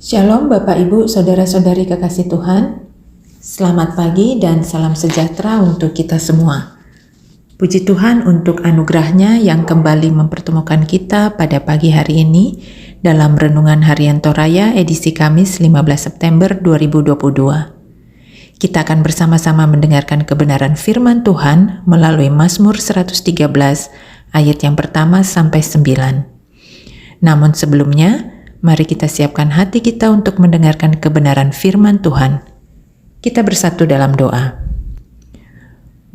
Shalom Bapak Ibu, Saudara-saudari kekasih Tuhan. Selamat pagi dan salam sejahtera untuk kita semua. Puji Tuhan untuk anugerah-Nya yang kembali mempertemukan kita pada pagi hari ini dalam Renungan Harian Toraya edisi Kamis 15 September 2022. Kita akan bersama-sama mendengarkan kebenaran firman Tuhan melalui Mazmur 113 ayat yang pertama sampai 9. Namun sebelumnya, mari kita siapkan hati kita untuk mendengarkan kebenaran firman Tuhan. Kita bersatu dalam doa.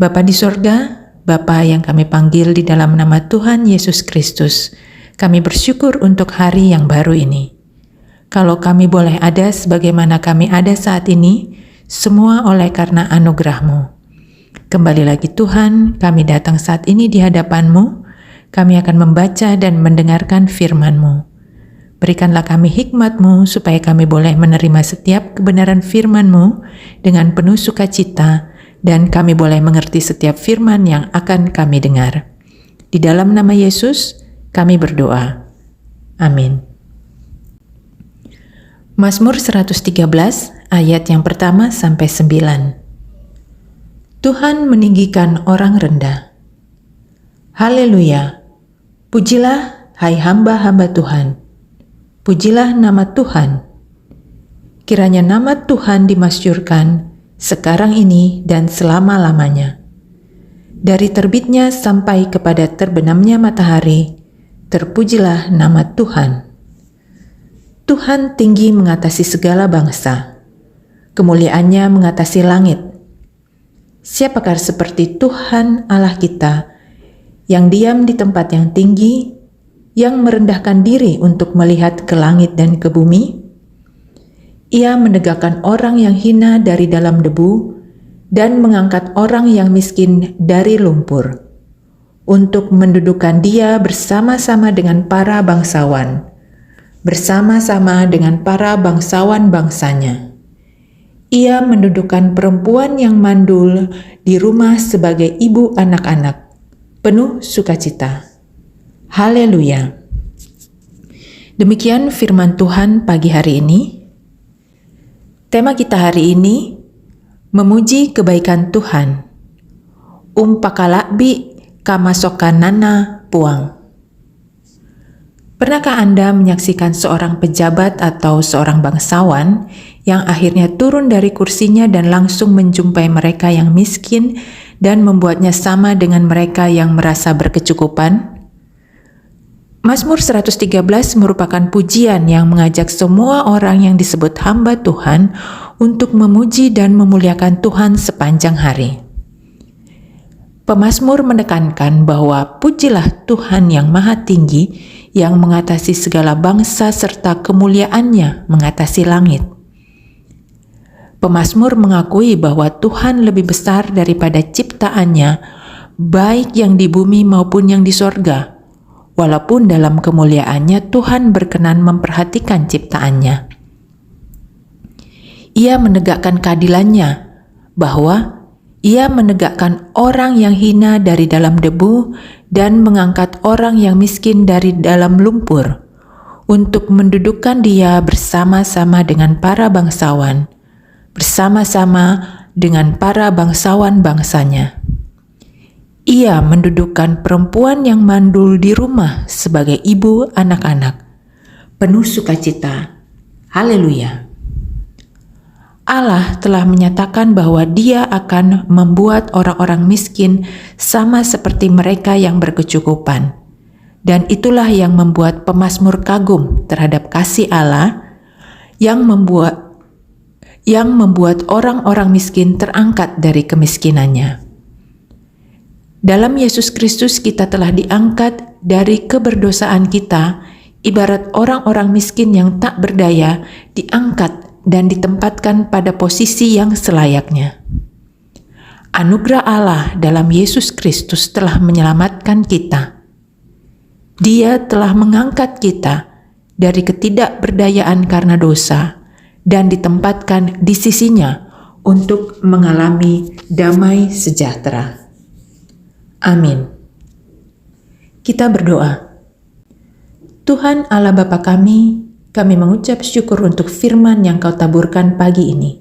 Bapa di sorga, Bapa yang kami panggil di dalam nama Tuhan Yesus Kristus, kami bersyukur untuk hari yang baru ini. Kalau kami boleh ada sebagaimana kami ada saat ini, semua oleh karena anugerah-Mu. Kembali lagi Tuhan, kami datang saat ini di hadapan-Mu, kami akan membaca dan mendengarkan firman-Mu. Berikanlah kami hikmat-Mu supaya kami boleh menerima setiap kebenaran firman-Mu dengan penuh sukacita dan kami boleh mengerti setiap firman yang akan kami dengar. Di dalam nama Yesus kami berdoa. Amin. Mazmur 113 ayat yang pertama sampai 9. Tuhan meninggikan orang rendah. Haleluya. Pujilah hai hamba-hamba Tuhan. Pujilah nama Tuhan. Kiranya nama Tuhan dimasyhurkan sekarang ini dan selama-lamanya. Dari terbitnya sampai kepada terbenamnya matahari, terpujilah nama Tuhan. Tuhan tinggi mengatasi segala bangsa. Kemuliaannya mengatasi langit. Siapakah seperti Tuhan Allah kita, yang diam di tempat yang tinggi, yang merendahkan diri untuk melihat ke langit dan ke bumi? Ia menegakkan orang yang hina dari dalam debu dan mengangkat orang yang miskin dari lumpur, untuk mendudukan dia bersama-sama dengan para bangsawan, bersama-sama dengan para bangsawan bangsanya. Ia mendudukan perempuan yang mandul di rumah sebagai ibu anak-anak, penuh sukacita. Haleluya. Demikian firman Tuhan pagi hari ini. Tema kita hari ini, memuji kebaikan Tuhan. Pakalakbi kamasokanana puang. Pernahkah Anda menyaksikan seorang pejabat atau seorang bangsawan yang akhirnya turun dari kursinya dan langsung menjumpai mereka yang miskin dan membuatnya sama dengan mereka yang merasa berkecukupan? Mazmur 113 merupakan pujian yang mengajak semua orang yang disebut hamba Tuhan untuk memuji dan memuliakan Tuhan sepanjang hari. Pemazmur menekankan bahwa pujilah Tuhan yang maha tinggi yang mengatasi segala bangsa serta kemuliaannya mengatasi langit. Pemazmur mengakui bahwa Tuhan lebih besar daripada ciptaannya, baik yang di bumi maupun yang di sorga. Walaupun dalam kemuliaannya Tuhan berkenan memperhatikan ciptaannya. Ia menegakkan keadilannya, bahwa ia menegakkan orang yang hina dari dalam debu dan mengangkat orang yang miskin dari dalam lumpur, untuk mendudukkan dia bersama-sama dengan para bangsawan, bersama-sama dengan para bangsawan bangsanya. Ia mendudukkan perempuan yang mandul di rumah sebagai ibu anak-anak, penuh sukacita. Haleluya. Allah telah menyatakan bahwa Dia akan membuat orang-orang miskin sama seperti mereka yang berkecukupan. Dan itulah yang membuat pemazmur kagum terhadap kasih Allah yang membuat orang-orang miskin terangkat dari kemiskinannya. Dalam Yesus Kristus kita telah diangkat dari keberdosaan kita, ibarat orang-orang miskin yang tak berdaya diangkat dan ditempatkan pada posisi yang selayaknya. Anugerah Allah dalam Yesus Kristus telah menyelamatkan kita. Dia telah mengangkat kita dari ketidakberdayaan karena dosa dan ditempatkan di sisinya untuk mengalami damai sejahtera. Amin. Kita berdoa. Tuhan Allah Bapa kami, Kami mengucap syukur untuk firman yang Kau taburkan pagi ini.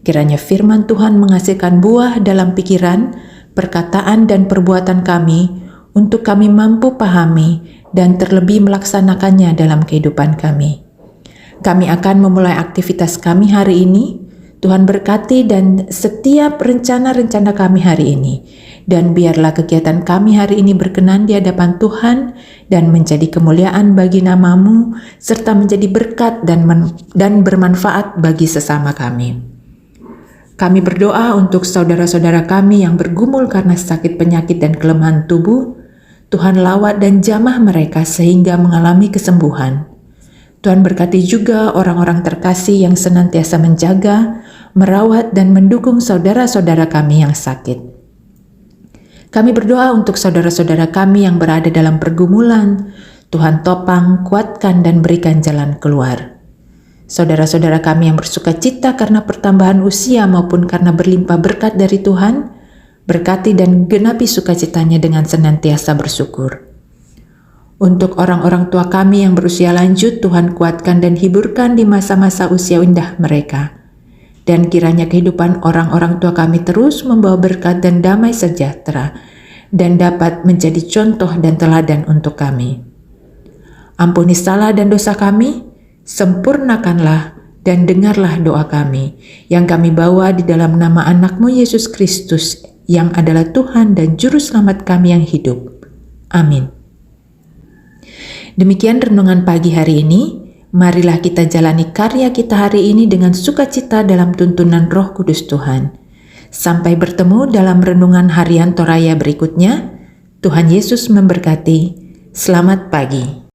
Kiranya firman Tuhan menghasilkan buah dalam pikiran, perkataan, dan perbuatan kami untuk kami mampu pahami dan terlebih melaksanakannya dalam kehidupan kami. Kami akan memulai aktivitas kami hari ini. Tuhan berkati dan setiap rencana-rencana kami hari ini. Dan biarlah kegiatan kami hari ini berkenan di hadapan Tuhan dan menjadi kemuliaan bagi nama-Mu, serta menjadi berkat dan bermanfaat bagi sesama kami. Kami berdoa untuk saudara-saudara kami yang bergumul karena sakit penyakit dan kelemahan tubuh. Tuhan lawat dan jamah mereka sehingga mengalami kesembuhan. Tuhan berkati juga orang-orang terkasih yang senantiasa menjaga, merawat, dan mendukung saudara-saudara kami yang sakit. Kami berdoa untuk saudara-saudara kami yang berada dalam pergumulan. Tuhan topang, kuatkan, dan berikan jalan keluar. Saudara-saudara kami yang bersuka cita karena pertambahan usia maupun karena berlimpah berkat dari Tuhan, berkati dan genapi sukacitanya dengan senantiasa bersyukur. Untuk orang-orang tua kami yang berusia lanjut, Tuhan kuatkan dan hiburkan di masa-masa usia indah mereka. Dan kiranya kehidupan orang-orang tua kami terus membawa berkat dan damai sejahtera, dan dapat menjadi contoh dan teladan untuk kami. Ampuni salah dan dosa kami, sempurnakanlah dan dengarlah doa kami, yang kami bawa di dalam nama anak-Mu Yesus Kristus, yang adalah Tuhan dan Juru Selamat kami yang hidup. Amin. Demikian renungan pagi hari ini. Marilah kita jalani karya kita hari ini dengan sukacita dalam tuntunan Roh Kudus Tuhan. Sampai bertemu dalam renungan harian Toraya berikutnya. Tuhan Yesus memberkati. Selamat pagi.